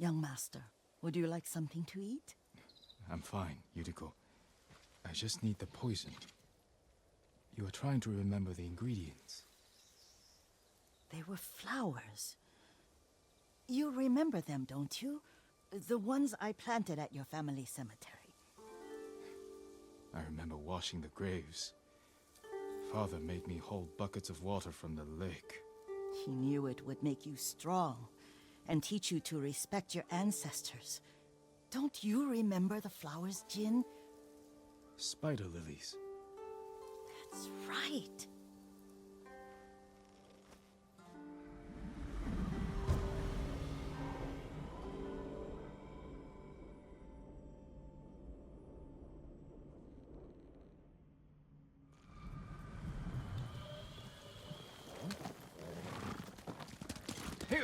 Young master, would you like something to eat? I'm fine, Yuriko. I just need the poison. You are trying to remember the ingredients. They were flowers. You remember them, don't you? The ones I planted at your family cemetery. I remember washing the graves. Father made me hold buckets of water from the lake. He knew it would make you strong and teach you to respect your ancestors. Don't you remember the flowers, Jin? Spider lilies. That's right.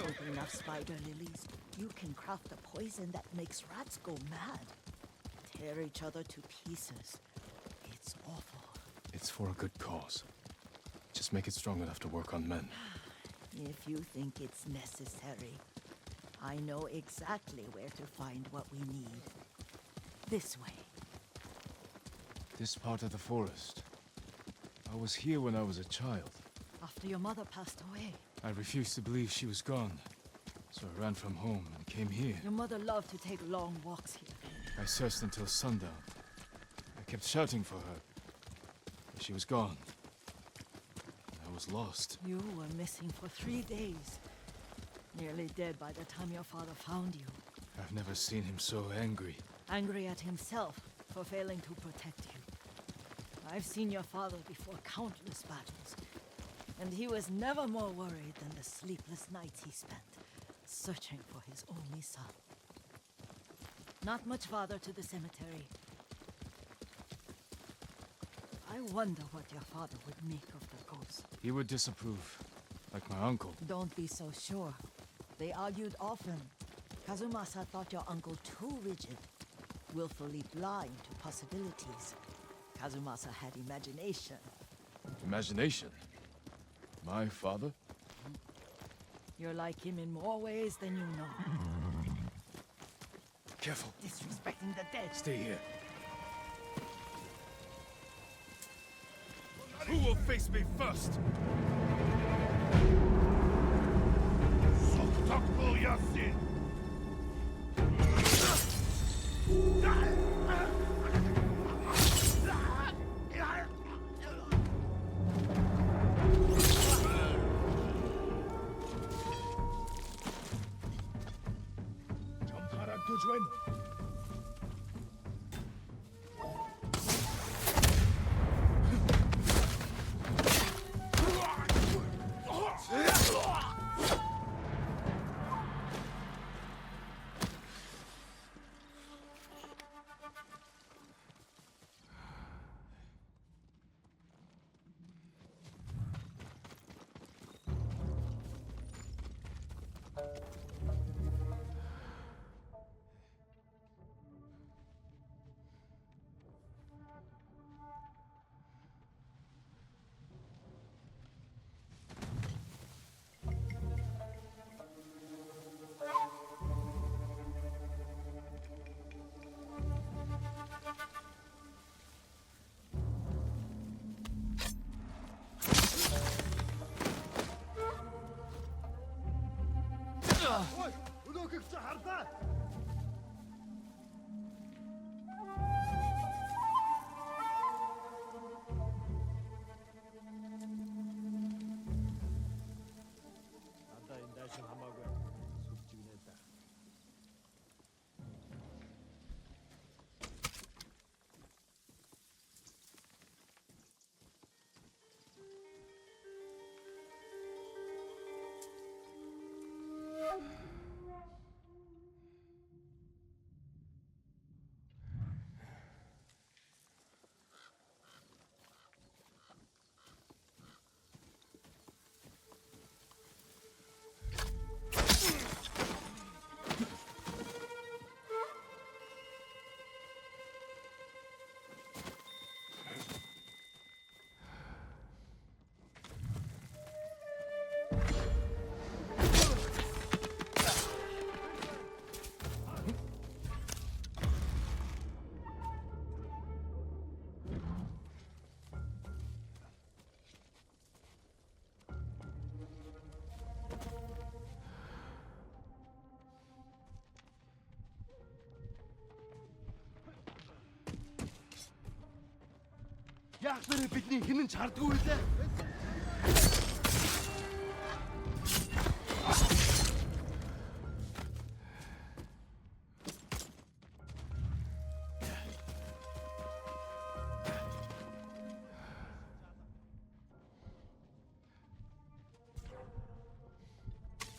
With enough spider lilies, you can craft a poison that makes rats go mad. Tear each other to pieces. It's awful. It's for a good cause. Just make it strong enough to work on men. If you think it's necessary, I know exactly where to find what we need. This way. This part of the forest. I was here when I was a child. After your mother passed away. I refused to believe she was gone. So I ran from home and came here. Your mother loved to take long walks here. I searched until sundown. I kept shouting for her. But she was gone. And I was lost. You were missing for 3 days. Nearly dead by the time your father found you. I've never seen him so angry. Angry at himself for failing to protect you. I've seen your father before countless battles. And he was never more worried than the sleepless nights he spent searching for his only son. Not much farther to the cemetery. I wonder what your father would make of the ghost. He would disapprove, like my uncle. Don't be so sure. They argued often. Kazumasa thought your uncle too rigid, willfully blind to possibilities. Kazumasa had imagination. Imagination? My father? You're like him in more ways than you know. Careful. Disrespecting the dead. Stay here. Who will face me first? Soktakbul Yasin! Яагаад бидний хинэн чардгүй вэ?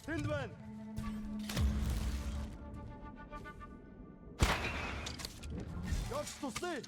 Тэнд байна. Явж туслая.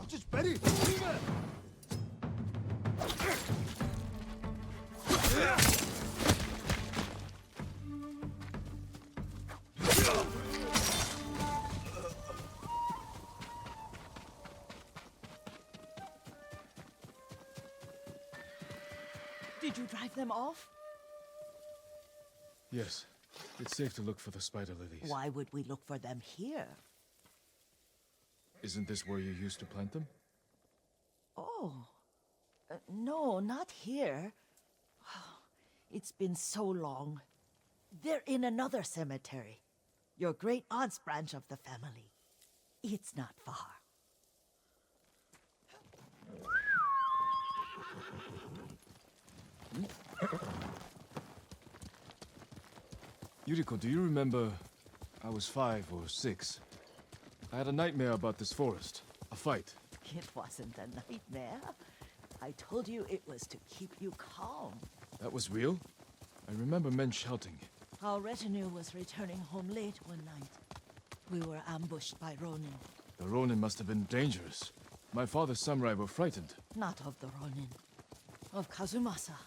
Очиж барь. Did you drive them off? Yes. It's safe to look for the spider lilies. Why would we look for them here? Isn't this where you used to plant them? Oh. No, not here. It's been so long. They're in another cemetery. Your great aunt's branch of the family. It's not far. Yuriko, do you remember? I was 5 or 6. I had a nightmare about this forest. A fight. It wasn't a nightmare. I told you it was to keep you calm. That was real? I remember men shouting. Our retinue was returning home late one night. We were ambushed by Ronin. The Ronin must have been dangerous. My father's samurai were frightened. Not of the Ronin. Of Kazumasa.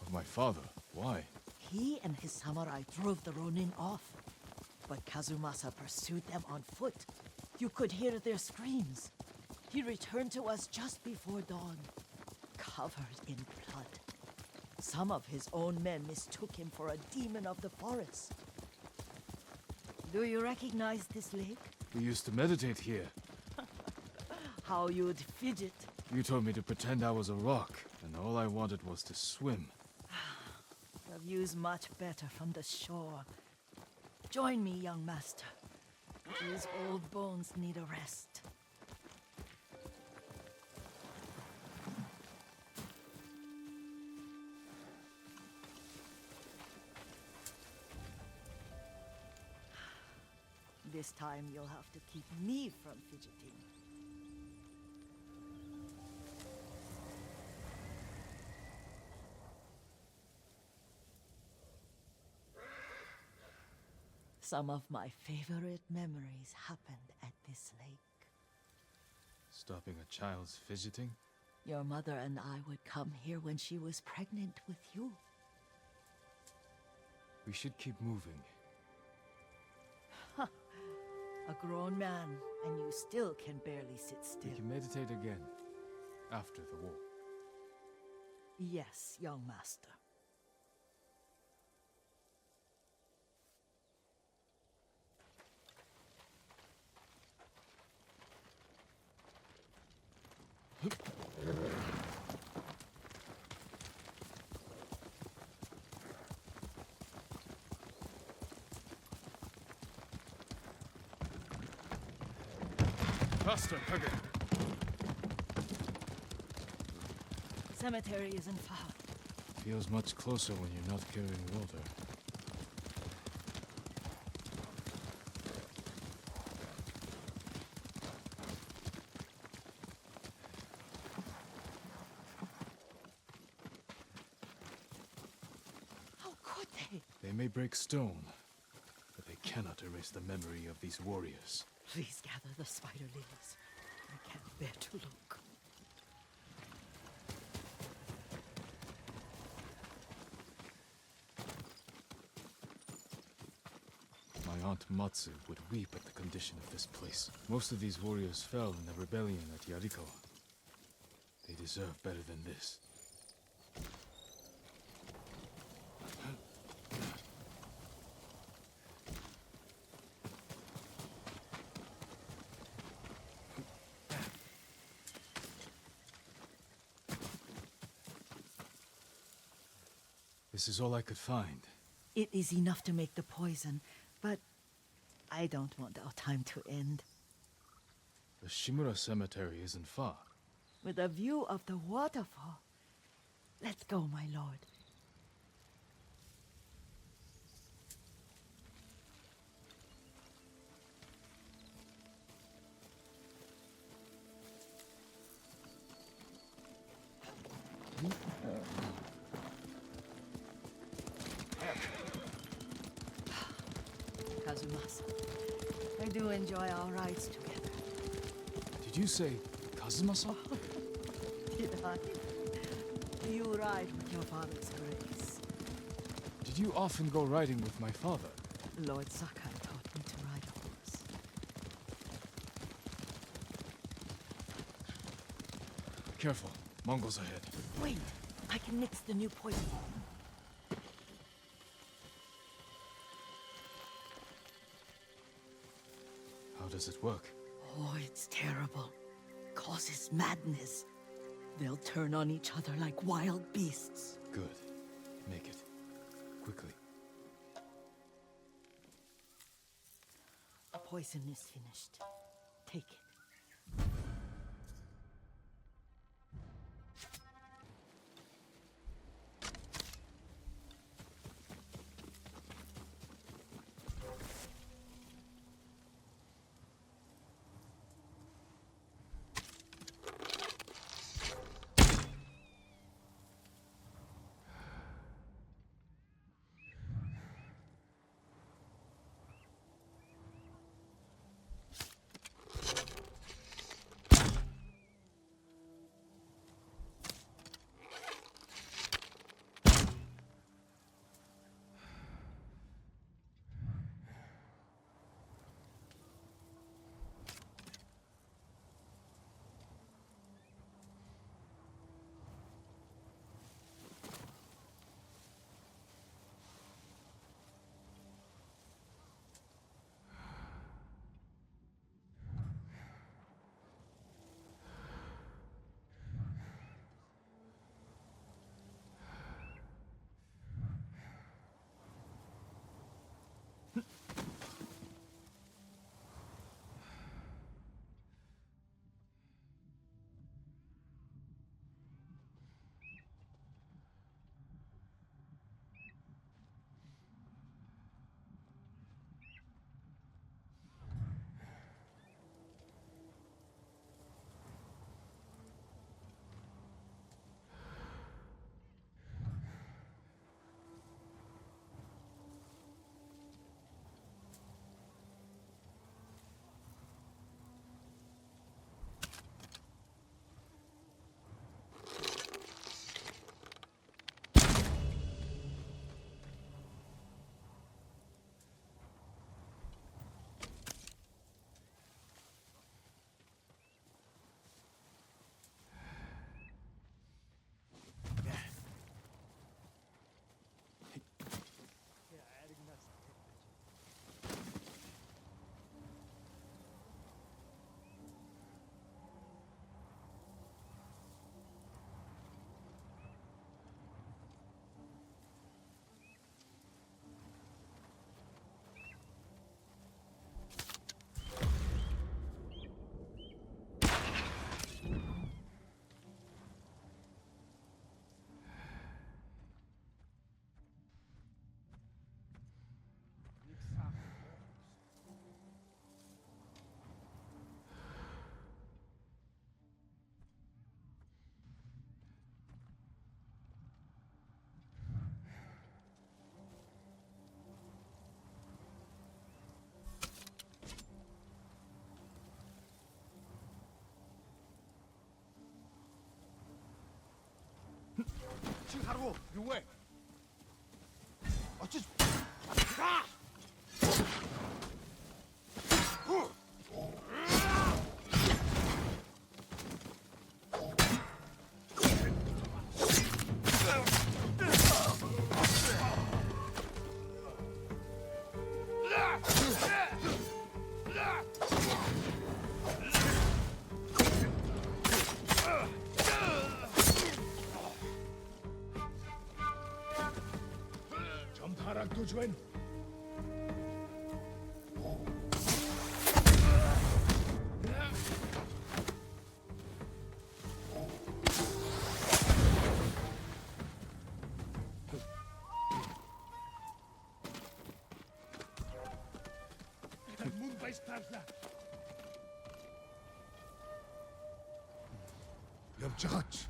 Of my father? Why? He and his samurai drove the Ronin off. But Kazumasa pursued them on foot. You could hear their screams. He returned to us just before dawn, covered in blood. Some of his own men mistook him for a demon of the forest. Do you recognize this lake? We used to meditate here. How you'd fidget. You told me to pretend I was a rock, and all I wanted was to swim. The view's much better from the shore. Join me, young master. These old bones need a rest. This time you'll have to keep me from fidgeting. Some of my favorite memories happened at this lake. Stopping a child's fidgeting? Your mother and I would come here when she was pregnant with you. We should keep moving. A grown man, and you still can barely sit still. We can meditate again, after the war. Yes, young master. Faster, Kage! Cemetery isn't far. Feels much closer when you're not carrying water. How could they? They may break stone, but they cannot erase the memory of these warriors. Please gather the spider lilies. I can't bear to look. My aunt Matsu would weep at the condition of this place. Most of these warriors fell in the rebellion at Yarikawa. They deserve better than this. This is all I could find. It is enough to make the poison, but I don't want our time to end. The Shimura Cemetery isn't far. With a view of the waterfall. Let's go, my lord. Kazumasa, I do enjoy our rides together. Did you say Kazumasa? Did I? You ride with your father's grace. Did you often go riding with my father? Lord Sakai taught me to ride a horse. Careful, Mongols ahead. Wait, I can mix the new poison. How does it work? Oh, it's terrible. Causes madness. They'll turn on each other like wild beasts. Good. Make it. Quickly. The poison is finished. Take it. 지금 가라고. Your way. 어쩌지? 가! Arag tujuan. Mumbai Starsla. Yapacak.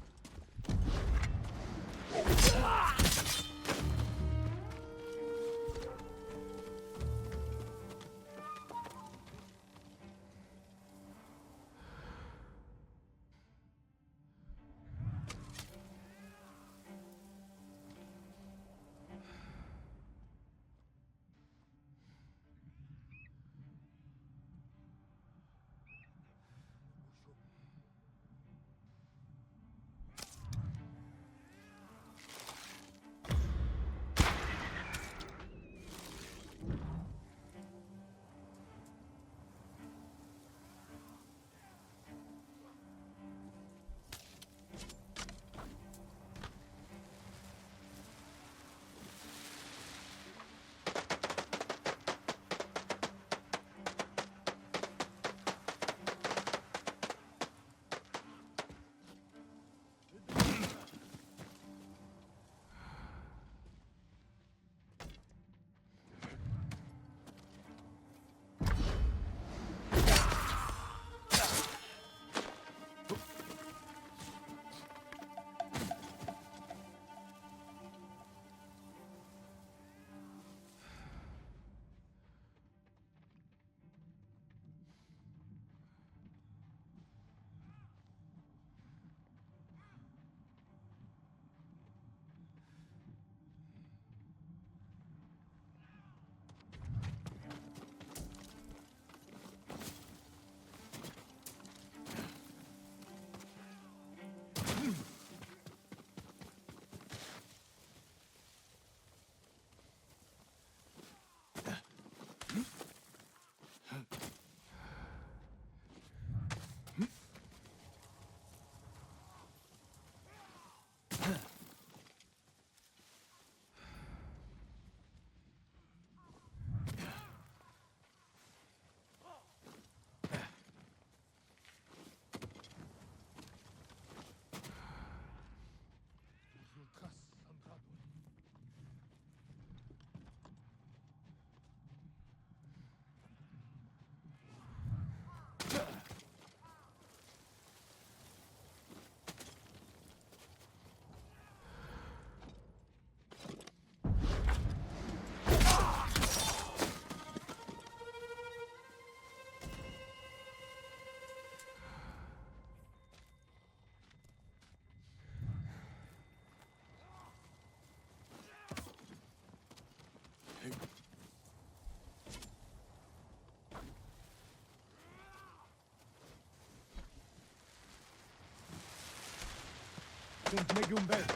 Don't make him bad.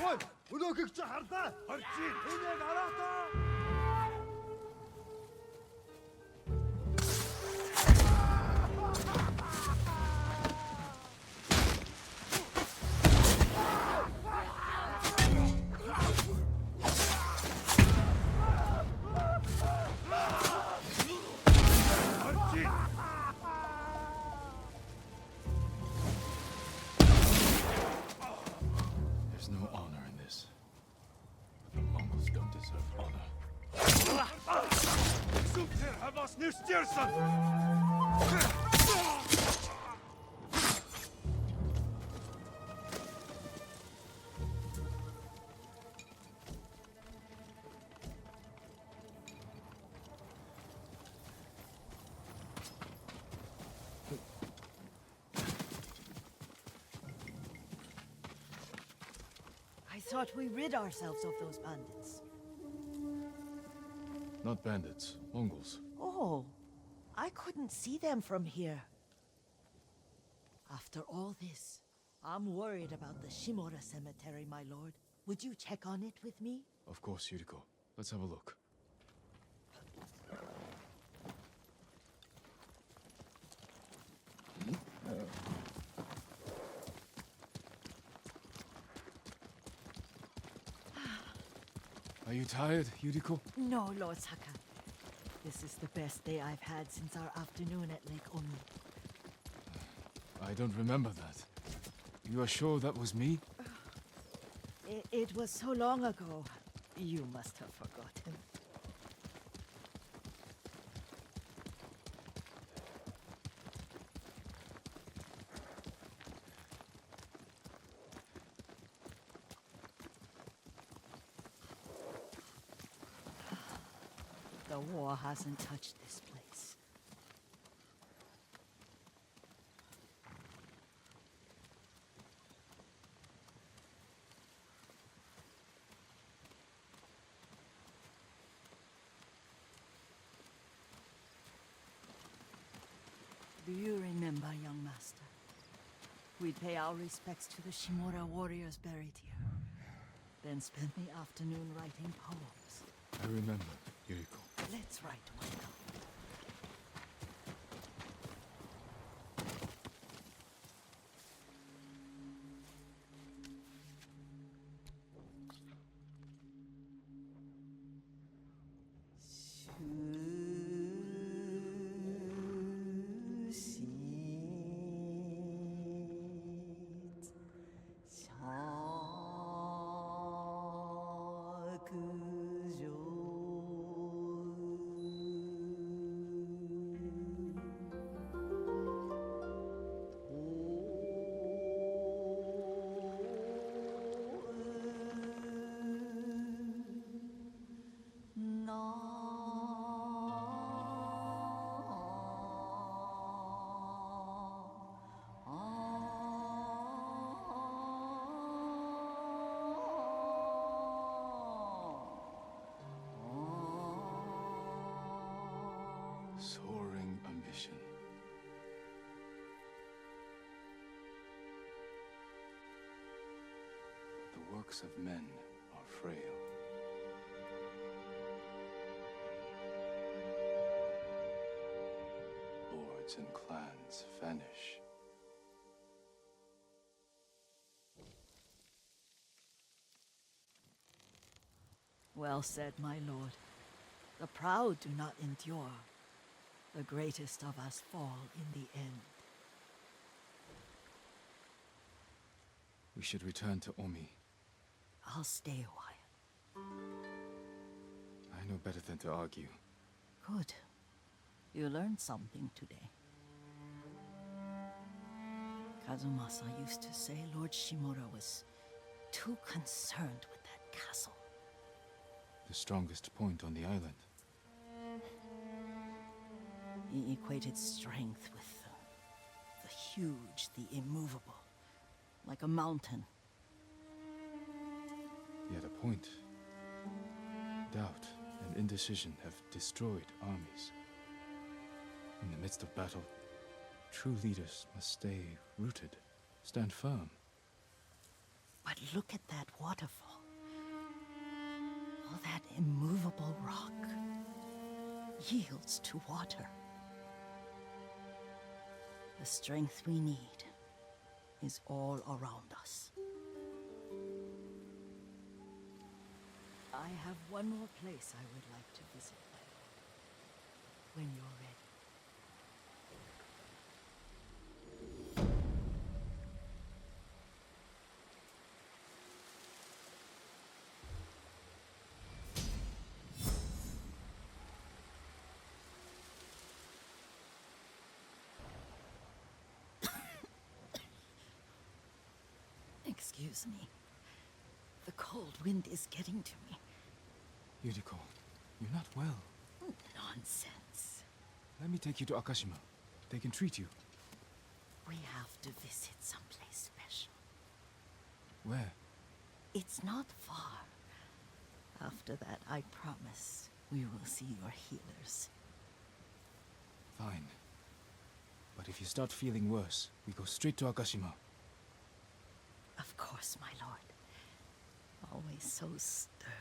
Ой, өнөөгч хардаа. Харчих. Энийг араатаа. There's no honor in this. The Mongols don't deserve honor. Super, hij was nu stiersen. I thought we rid ourselves of those bandits. Not bandits, Mongols. Oh, I couldn't see them from here. After all this, I'm worried about the Shimura cemetery, my lord. Would you check on it with me? Of course, Yuriko. Let's have a look. Are you tired, Yuriko? No, Lord Saka. This is the best day I've had since our afternoon at Lake Onu. I don't remember that. You are sure that was me? It was so long ago. You must have forgotten. The war hasn't touched this place. Do you remember, young master? We'd pay our respects to the Shimura warriors buried here, then spend the afternoon writing poems. I remember, Yuriko. Let's write one now. Soaring ambition. The works of men are frail. Lords and clans vanish. Well said, my lord. The proud do not endure. The greatest of us fall in the end. We should return to Omi. I'll stay a while. I know better than to argue. Good. You learned something today. Kazumasa used to say Lord Shimura was too concerned with that castle. The strongest point on the island. He equated strength with the huge, the immovable, like a mountain. Yet a point. Doubt and indecision have destroyed armies. In the midst of battle, true leaders must stay rooted, stand firm. But look at that waterfall. All that immovable rock yields to water. The strength we need is all around us. I have one more place I would like to visit, my lord. When you're ready. Excuse me. The cold wind is getting to me. Yuriko, you're not well. Nonsense. Let me take you to Akashima. They can treat you. We have to visit someplace special. Where? It's not far. After that, I promise we will see your healers. Fine. But if you start feeling worse, we go straight to Akashima. Of course, my lord. Always so stern.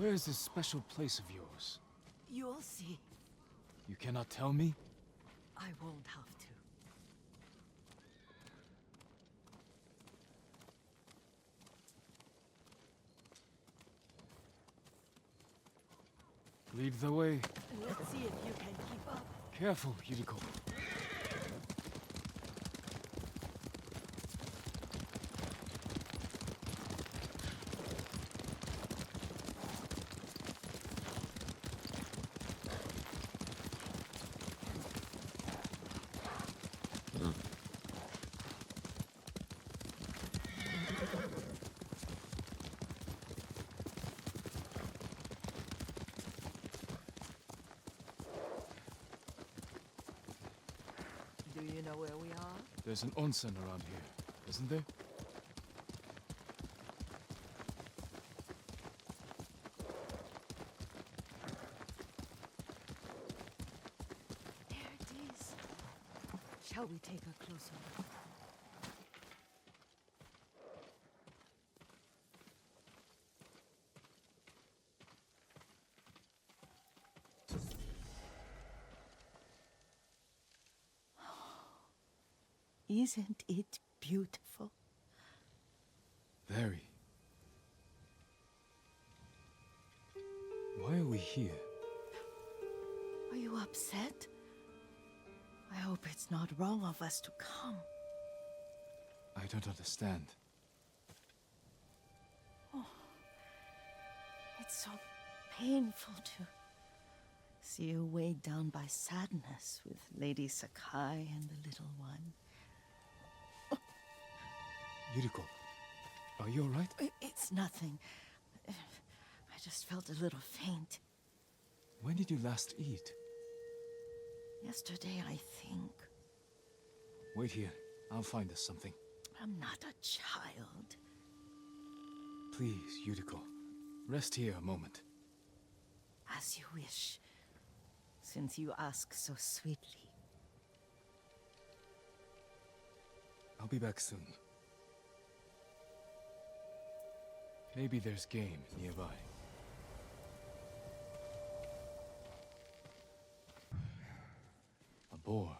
Where is this special place of yours? You'll see. You cannot tell me? I won't have to. Lead the way. Let's see if you can keep up. Careful, Yuriko. Do you know where we are? There's an onsen around here, isn't there? There it is. Shall we take a closer look? Isn't it beautiful? Very. Why are we here? Are you upset? I hope it's not wrong of us to come. I don't understand. It's so painful to see you weighed down by sadness with Lady Sakai and the little one. Yuriko, are you alright? It's nothing. I just felt a little faint. When did you last eat? Yesterday, I think. Wait here. I'll find us something. I'm not a child. Please, Yuriko. Rest here a moment. As you wish, since you ask so sweetly. I'll be back soon. Maybe there's game nearby. A boar.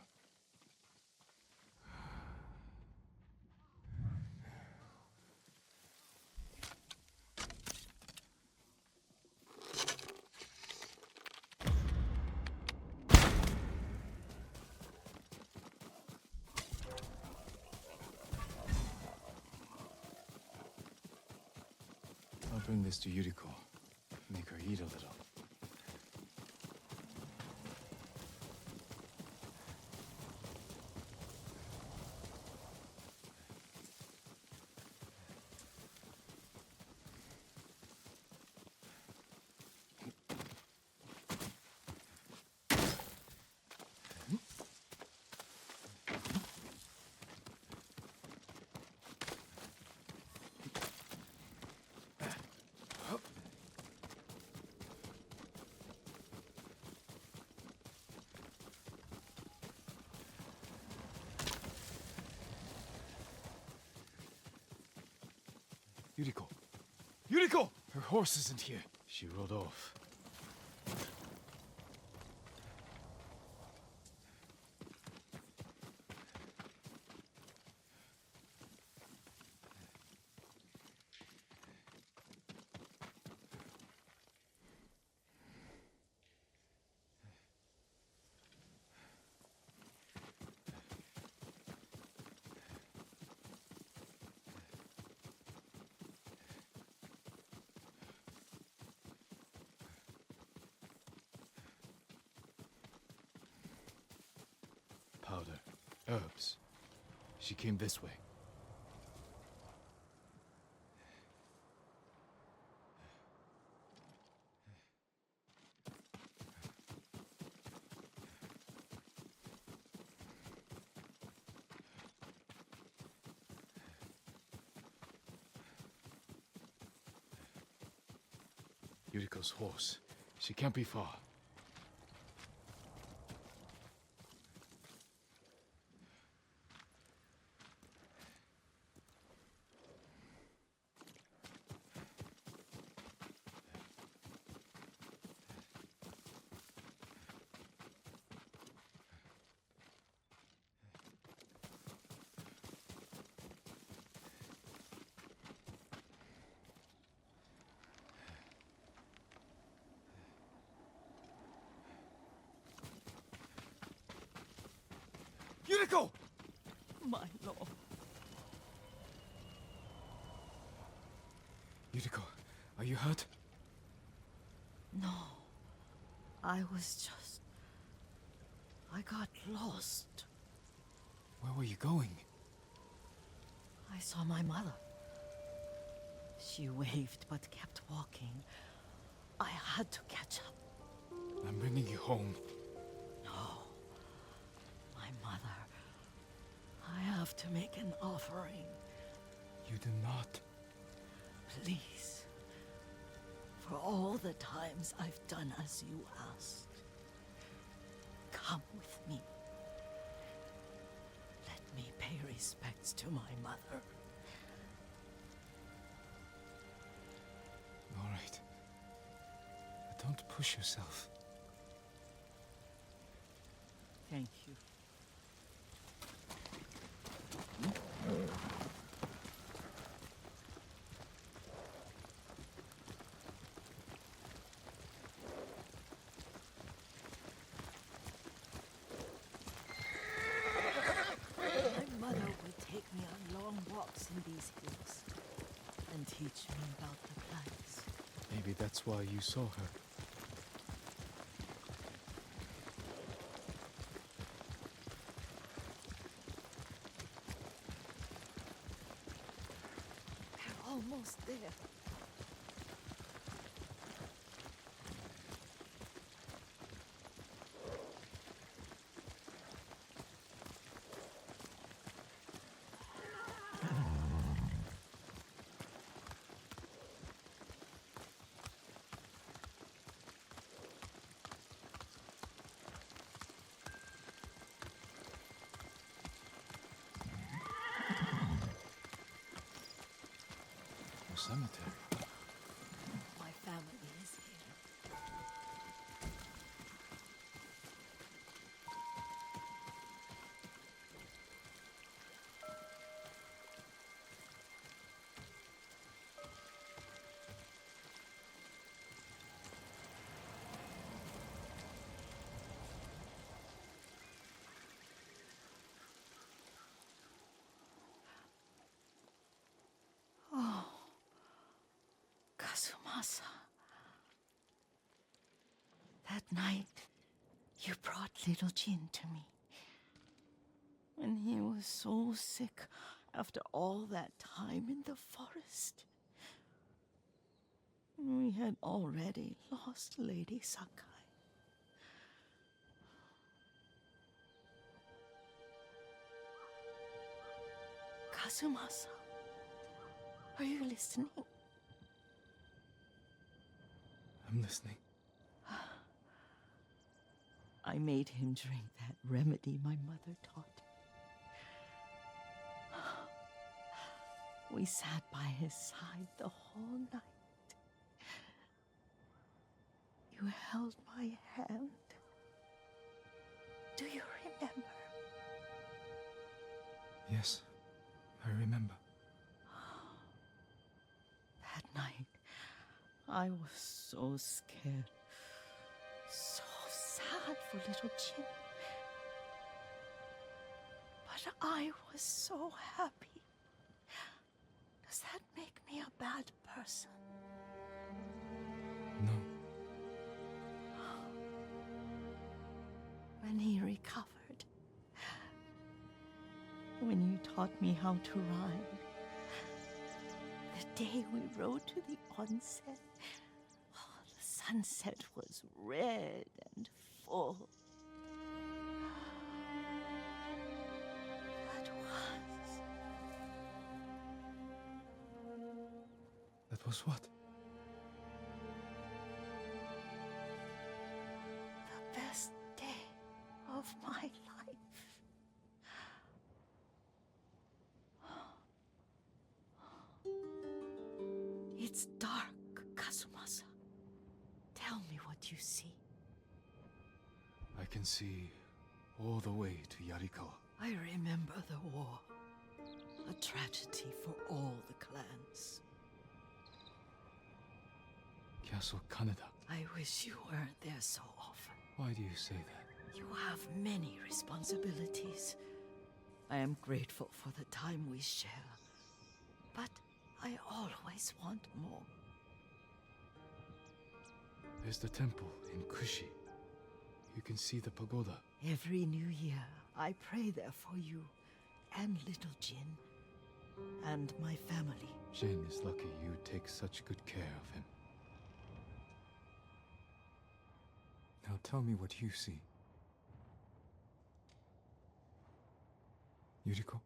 I'll bring this to Yuriko. Make her eat a little. Yuriko! Yuriko! Her horse isn't here. She rode off. Powder. Herbs. She came this way. Yuriko's horse. She can't be far. Yuriko! My lord. Yuriko, are you hurt? No. I got lost. Where were you going? I saw my mother. She waved but kept walking. I had to catch up. I'm bringing you home. No. My mother. I have to make an offering. You do not. Please. For all the times I've done as you asked. Come with me. Let me pay respects to my mother. All right. But don't push yourself. Thank you. My mother would take me on long walks in these hills and teach me about the plants. Maybe that's why you saw her. We're almost there. A cemetery. My family is here. Oh, Kazumasa. That night, you brought little Jin to me. When he was so sick after all that time in the forest. We had already lost Lady Sakai. Kazumasa, are you listening? I'm listening. I made him drink that remedy my mother taught him. We sat by his side the whole night. You held my hand. Do you remember? Yes, I remember. That night, I was so scared. So sad for little Jin. But I was so happy. Does that make me a bad person? No. When he recovered, when you taught me how to ride, the day we rode to the onsen, oh, the sunset was red and full. That was what? The best day of my life. It's dark, Kazumasa. Tell me what you see. I can see all the way to Yarikawa. I remember the war. A tragedy for all the clans. Castle Kaneda. I wish you weren't there so often. Why do you say that? You have many responsibilities. I am grateful for the time we share, but I always want more. There's the temple in Kushi. You can see the pagoda. Every new year, I pray there for you, and little Jin, and my family. Jin is lucky you take such good care of him. Now tell me what you see. Yuriko?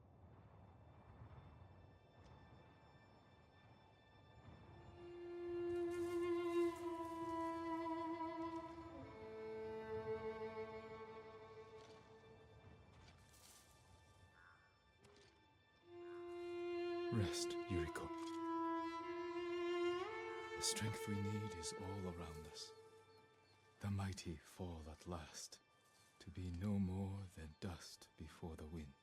Rest, Yuriko. The strength we need is all around us. The mighty fall at last, to be no more than dust before the wind.